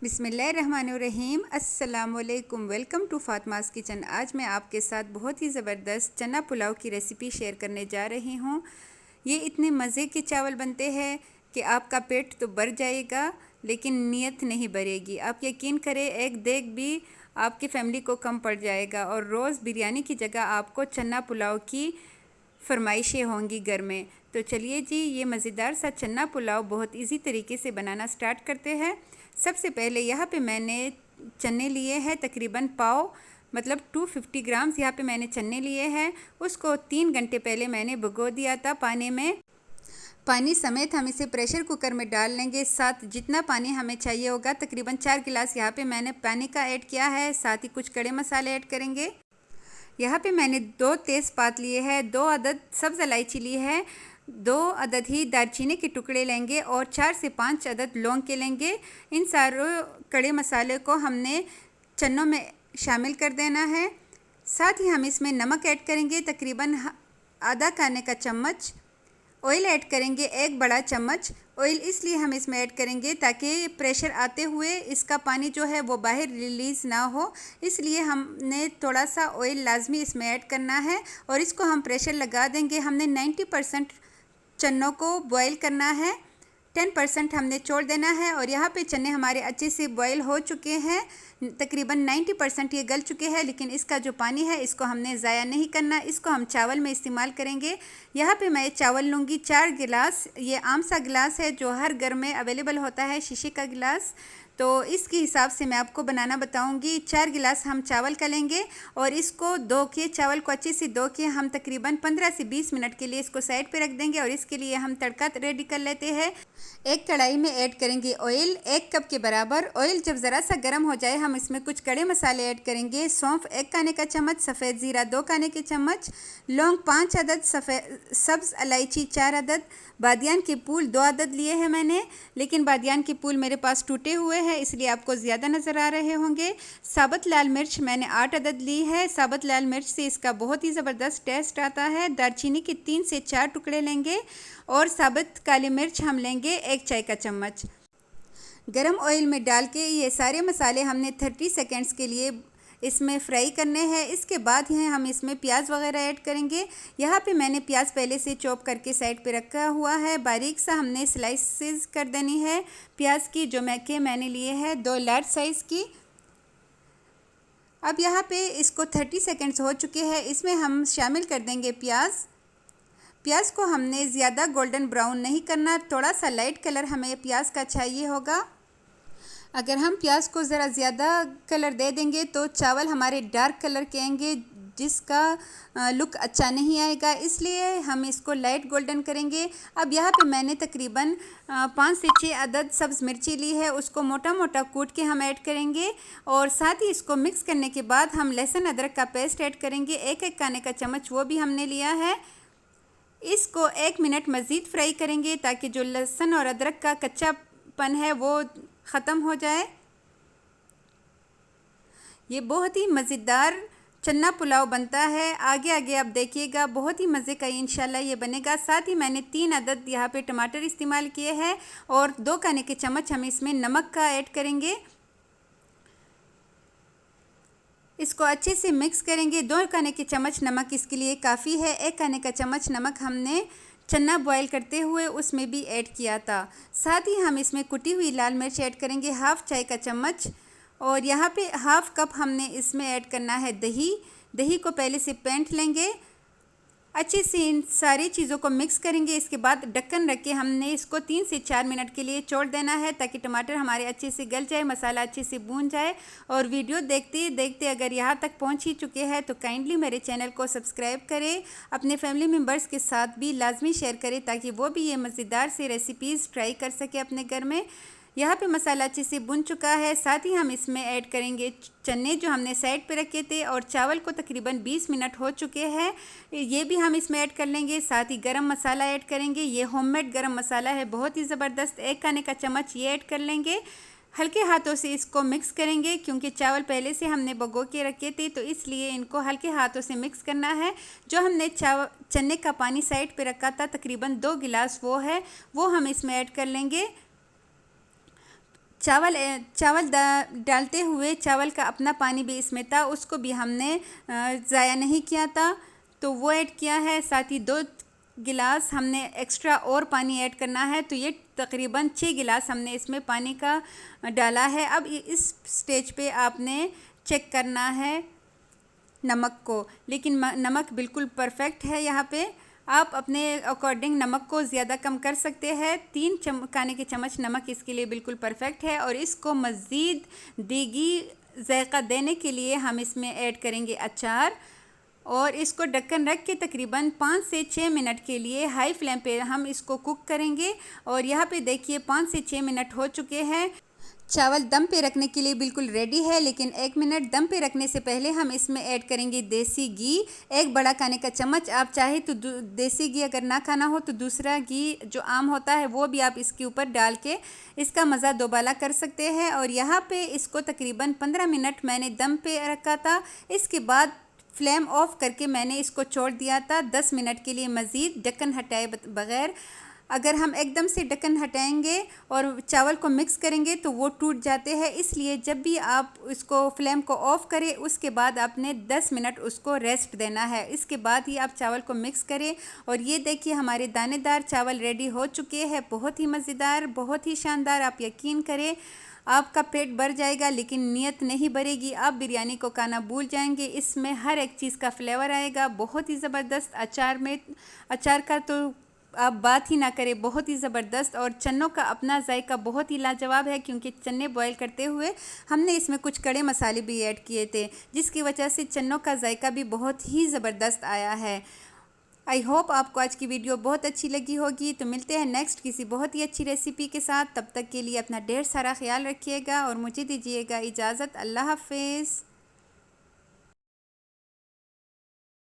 बिस्मिल्लाहिर्रहमानिर्रहीम। अस्सलामुअलैकुम। Welcome to Fatima's kitchen. आज मैं आपके साथ बहुत ही ज़बरदस्त चना पुलाव की रेसिपी शेयर करने जा रही हूँ। ये इतने मज़े के चावल बनते हैं कि आपका पेट तो भर जाएगा लेकिन नीयत नहीं भरेगी। आप यकीन करें, एक देग भी आपकी फैमिली को कम पड़ जाएगा और रोज़ बिरयानी की जगह आपको चना पुलाव की फरमाइशें होंगी घर में। तो चलिए जी, ये मज़ेदार सा चना पुलाव बहुत इजी तरीके से बनाना स्टार्ट करते हैं। सबसे पहले यहाँ पे मैंने चने लिए हैं, तकरीबन पाव मतलब 250 ग्राम्स यहाँ पे मैंने चने लिए हैं। उसको 3 घंटे पहले मैंने भिगो दिया था पानी में। पानी समेत हम इसे प्रेशर कुकर में डाल लेंगे। साथ जितना पानी हमें चाहिए होगा, तकरीबन 4 गिलास यहाँ पे मैंने पानी का ऐड किया है। साथ ही कुछ खड़े मसाले ऐड करेंगे। यहाँ पे मैंने 2 तेज़पात लिए हैं, 2 अदद सब्ज़ इलायची ली है, 2 अदद ही दालचीनी के टुकड़े लेंगे और 4 से 5 अदद लौंग के लेंगे। इन सारों खड़े मसाले को हमने चनों में शामिल कर देना है। साथ ही हम इसमें नमक ऐड करेंगे, तकरीबन आधा खाने का चम्मच। ऑयल ऐड करेंगे 1 बड़ा चम्मच। ऑयल इसलिए हम इसमें ऐड करेंगे ताकि प्रेशर आते हुए इसका पानी जो है वो बाहर रिलीज़ ना हो, इसलिए हमने थोड़ा सा ऑयल लाजमी इसमें ऐड करना है और इसको हम प्रेशर लगा देंगे। हमने 90% चनों को बॉईल करना है, 10% हमने छोड़ देना है। और यहाँ पे चने हमारे अच्छे से बॉईल हो चुके हैं, तकरीबन 90% ये गल चुके हैं, लेकिन इसका जो पानी है इसको हमने ज़ाया नहीं करना, इसको हम चावल में इस्तेमाल करेंगे। यहाँ पे मैं चावल लूँगी 4 गिलास। ये आम सा गिलास है जो हर घर में अवेलेबल होता है, शीशे का गिलास। तो इसके हिसाब से मैं आपको बनाना बताऊंगी। 4 गिलास हम चावल का लेंगे और इसको धो के, चावल को अच्छे से धो के हम तकरीबन 15 से 20 मिनट के लिए इसको साइड पे रख देंगे। और इसके लिए हम तड़का रेडी कर लेते हैं। एक कढ़ाई में ऐड करेंगे ऑयल 1 कप के बराबर। ऑयल जब ज़रा सा गर्म हो जाए हम इसमें कुछ खड़े मसाले ऐड करेंगे। सौंफ 1 खाने का चम्मच, सफ़ेद ज़ीरा 2 खाने के चम्मच, लौंग 5 अदद, सब्ज़ इलायची 4 अदद, बादियान के फूल 2 अदद लिए हैं मैंने, लेकिन बादियान के फूल मेरे पास टूटे हुए हैं इसलिए आपको ज़्यादा नज़र आ रहे होंगे। साबुत लाल मिर्च मैंने 8 अदद ली है। साबुत लाल मिर्च से इसका बहुत ही ज़बरदस्त टेस्ट आता है। दालचीनी के 3 से 4 टुकड़े लेंगे और साबुत काली मिर्च हम लेंगे 1 चाय का चम्मच। गरम ऑयल में डाल के ये सारे मसाले हमने 30 सेकेंड्स के लिए इसमें फ्राई करने हैं। इसके बाद ही हम इसमें प्याज वगैरह ऐड करेंगे। यहाँ पे मैंने प्याज पहले से चॉप करके साइड पे रखा हुआ है। बारीक सा हमने स्लाइसेस कर देनी है प्याज की, जो मैंने लिए हैं 2 लार्ज साइज़ की। अब यहाँ पे इसको 30 सेकेंड्स हो चुके हैं, इसमें हम शामिल कर देंगे प्याज। प्याज को हमने ज़्यादा गोल्डन ब्राउन नहीं करना, थोड़ा सा लाइट कलर हमें प्याज का चाहिए होगा। अगर हम प्याज को ज़रा ज़्यादा कलर दे देंगे तो चावल हमारे डार्क कलर के आएंगे, जिसका लुक अच्छा नहीं आएगा, इसलिए हम इसको लाइट गोल्डन करेंगे। अब यहाँ पे मैंने तकरीबन 5 से 6 अदद सब्ज़ मिर्ची ली है, उसको मोटा मोटा कूट के हम ऐड करेंगे। और साथ ही इसको मिक्स करने के बाद हम लहसुन अदरक का पेस्ट ऐड करेंगे, 1 खाने का चम्मच, वो भी हमने लिया है। इसको 1 मिनट मज़ीद फ्राई करेंगे ताकि जो लहसुन और अदरक का कच्चापन है वो ख़त्म हो जाए। ये बहुत ही मज़ेदार चना पुलाव बनता है, आगे आगे आप देखिएगा, बहुत ही मज़े का इंशाल्लाह ये बनेगा। साथ ही मैंने 3 अदद यहाँ पे टमाटर इस्तेमाल किए हैं और 2 खाने के चम्मच हम इसमें नमक का ऐड करेंगे। इसको अच्छे से मिक्स करेंगे। 2 खाने के चम्मच नमक इसके लिए काफ़ी है। 1 खाने का चम्मच नमक हमने चना बॉईल करते हुए उसमें भी ऐड किया था। साथ ही हम इसमें कुटी हुई लाल मिर्च ऐड करेंगे, 1/2 चाय का चम्मच। और यहाँ पे 1/2 कप हमने इसमें ऐड करना है दही। दही को पहले से फेंट लेंगे, अच्छे से इन सारी चीज़ों को मिक्स करेंगे। इसके बाद ढक्कन रख के हमने इसको 3 से 4 मिनट के लिए छोड़ देना है ताकि टमाटर हमारे अच्छे से गल जाए, मसाला अच्छे से भून जाए। और वीडियो देखते देखते अगर यहाँ तक पहुँच ही चुके हैं तो काइंडली मेरे चैनल को सब्सक्राइब करें, अपने फैमिली मेम्बर्स के साथ भी लाजमी शेयर करें ताकि वो भी ये मज़ेदार से रेसिपीज़ ट्राई कर सके अपने घर में। यहाँ पे मसाला अच्छे से भुन चुका है। साथ ही हम इसमें ऐड करेंगे चने जो हमने साइड पे रखे थे, और चावल को तकरीबन 20 मिनट हो चुके हैं, ये भी हम इसमें ऐड कर लेंगे। साथ ही गरम मसाला ऐड करेंगे, ये होममेड गरम मसाला है, बहुत ही ज़बरदस्त, 1 खाने का चम्मच ये ऐड कर लेंगे। हल्के हाथों से इसको मिक्स करेंगे क्योंकि चावल पहले से हमने भिगो के रखे थे, तो इसलिए इनको हल्के हाथों से मिक्स करना है। जो हमने चने का पानी साइड पे रखा था तकरीबन 2 गिलास वो है, वो हम इसमें ऐड कर लेंगे। चावल डालते हुए चावल का अपना पानी भी इसमें था, उसको भी हमने ज़ाया नहीं किया था, तो वो ऐड किया है। साथ ही 2 गिलास हमने एक्स्ट्रा और पानी ऐड करना है, तो ये तकरीबन 6 गिलास हमने इसमें पानी का डाला है। अब इस स्टेज पे आपने चेक करना है नमक को, लेकिन नमक बिल्कुल परफेक्ट है। यहाँ पे आप अपने अकॉर्डिंग नमक को ज़्यादा कम कर सकते हैं। 3 खाने के चम्मच नमक इसके लिए बिल्कुल परफेक्ट है। और इसको मज़ीद देगी जायका देने के लिए हम इसमें ऐड करेंगे अचार, और इसको ढक्कन रख के तकरीबन 5 से 6 मिनट के लिए हाई फ्लेम पे हम इसको कुक करेंगे। और यहाँ पे देखिए 5 से 6 मिनट हो चुके हैं। चावल दम पे रखने के लिए बिल्कुल रेडी है, लेकिन 1 मिनट दम पे रखने से पहले हम इसमें ऐड करेंगे देसी घी, 1 बड़ा खाने का चम्मच। आप चाहे तो देसी घी अगर ना खाना हो तो दूसरा घी जो आम होता है वो भी आप इसके ऊपर डाल के इसका मज़ा दोबाला कर सकते हैं। और यहाँ पे इसको तकरीबन 15 मिनट मैंने दम पे रखा था। इसके बाद फ्लेम ऑफ करके मैंने इसको छोड़ दिया था 10 मिनट के लिए मज़ीद ढक्कन हटाए बगैर। अगर हम एकदम से ढक्कन हटाएंगे और चावल को मिक्स करेंगे तो वो टूट जाते हैं, इसलिए जब भी आप इसको फ्लेम को ऑफ़ करें उसके बाद आपने 10 मिनट उसको रेस्ट देना है। इसके बाद ही आप चावल को मिक्स करें। और ये देखिए हमारे दानेदार चावल रेडी हो चुके हैं, बहुत ही मज़ेदार, बहुत ही शानदार। आप यकीन करें आपका पेट भर जाएगा, लेकिन नीयत नहीं भरेगी, आप बिरयानी को खाना भूल जाएंगे। इसमें हर एक चीज़ का फ्लेवर आएगा, बहुत ही ज़बरदस्त। अचार का तो आप बात ही ना करें, बहुत ही ज़बरदस्त। और चन्नों का अपना जायका बहुत ही लाजवाब है, क्योंकि चन्ने बॉयल करते हुए हमने इसमें कुछ कड़े मसाले भी ऐड किए थे, जिसकी वजह से चन्नों का जायका भी बहुत ही ज़बरदस्त आया है। आई होप आपको आज की वीडियो बहुत अच्छी लगी होगी। तो मिलते हैं नेक्स्ट किसी बहुत ही अच्छी रेसिपी के साथ। तब तक के लिए अपना ढेर सारा ख्याल रखिएगा और मुझे दीजिएगा इजाज़त। अल्लाह हाफिज़।